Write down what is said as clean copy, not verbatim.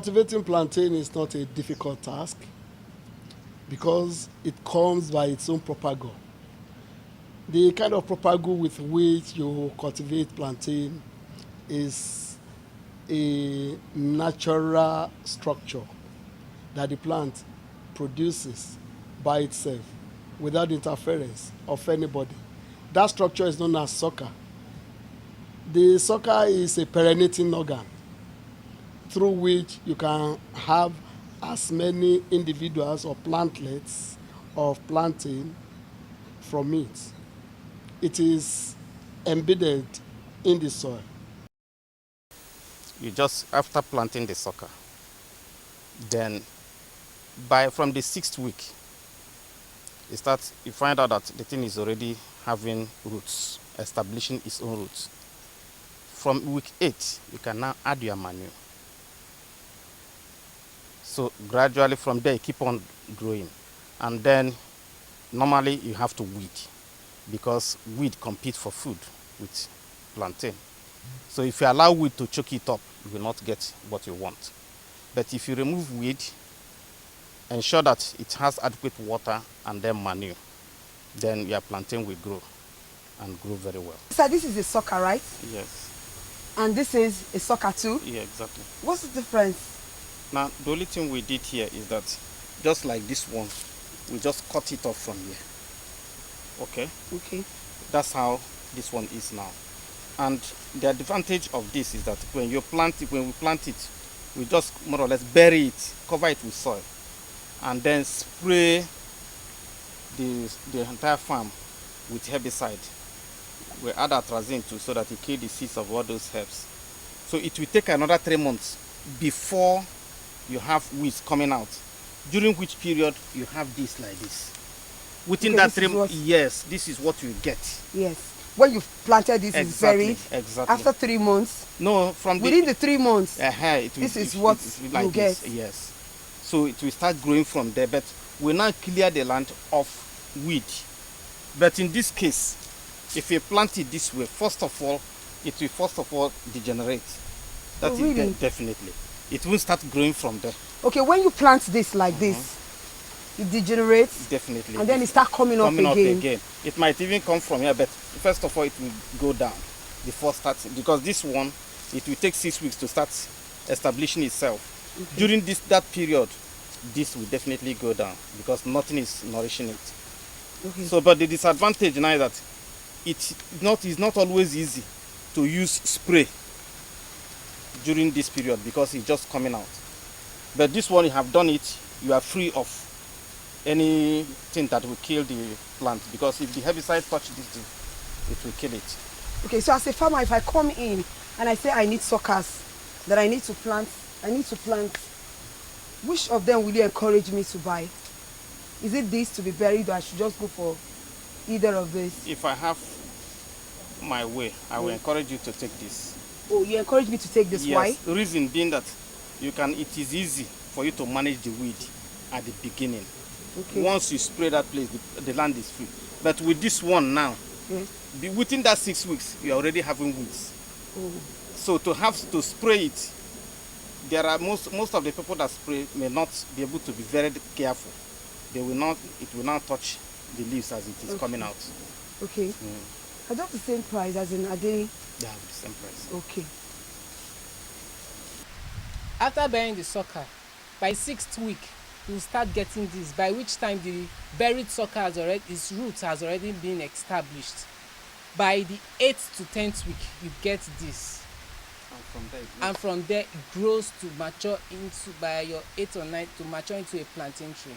Cultivating plantain is not a difficult task because it comes by its own propago. The kind of propago with which you cultivate plantain is a natural structure that the plant produces by itself without interference of anybody. That structure is known as sucker. The sucker is a perennating organ through which you can have as many individuals or plantlets of plantain from it. It is embedded in the soil. You just, after planting the sucker, then from the 6th week, you find out that the thing is already having roots, establishing its own roots. From week 8, you can now add your manure. So gradually from there, you keep on growing. And then normally you have to weed because weed competes for food with plantain. So if you allow weed to choke it up, you will not get what you want. But if you remove weed, ensure that it has adequate water and then manure, then your plantain will grow and grow very well. So this is a sucker, right? Yes. And this is a sucker too? Yeah, exactly. What's the difference? Now, the only thing we did here is that, just like this one, we just cut it off from here. Okay? Okay. That's how this one is now. And the advantage of this is that when we plant it, we just more or less bury it, cover it with soil, and then spray the entire farm with herbicide. We add atrazine too so that it kills the seeds of all those herbs. So it will take another 3 months before you have weeds coming out, during which period you have this like this. Within that 3 months, yes, this is what you get. Yes. When you've planted this, is buried. Exactly. After 3 months. No, within the 3 months. This is what like you get. Yes. So it will start growing from there, but we now clear the land of weed. But in this case, if you plant it this way, first of all degenerate. That is really? Definitely. It will start growing from there. Okay, when you plant this like this, it degenerates. Definitely. And then it starts coming up again. It might even come from here, but first of all, it will go down before starting. Because this one, it will take 6 weeks to start establishing itself. Okay. During that period, this will definitely go down because nothing is nourishing it. Okay. So, but the disadvantage now is that it's not always easy to use spray during this period because it's just coming out. But this one, you have done it, you are free of anything that will kill the plant, because if the herbicide touches this thing, it will kill it. Okay, so as a farmer, if I come in and I say I need suckers that I need to plant, which of them will you encourage me to buy? Is it this to be buried, or I should just go for either of these? If I have my way, I will encourage you to take this. Oh, you encourage me to take this? Yes. Why? The reason being that it is easy for you to manage the weed at the beginning. Okay. Once you spray that place, the land is free. But with this one now, within that 6 weeks, you're already having weeds. Oh. So to have to spray it, there are most of the people that spray may not be able to be very careful. It will not touch the leaves as it is coming out. Okay. Are they the same price as in, are they? Yeah, the same price. Okay. After burying the sucker, by 6th week, you start getting this, by which time the buried sucker its roots has already been established. By the 8th to 10th week, you get this. And from there, it grows to mature into, by your 8th or 9th, to mature into a plantain tree.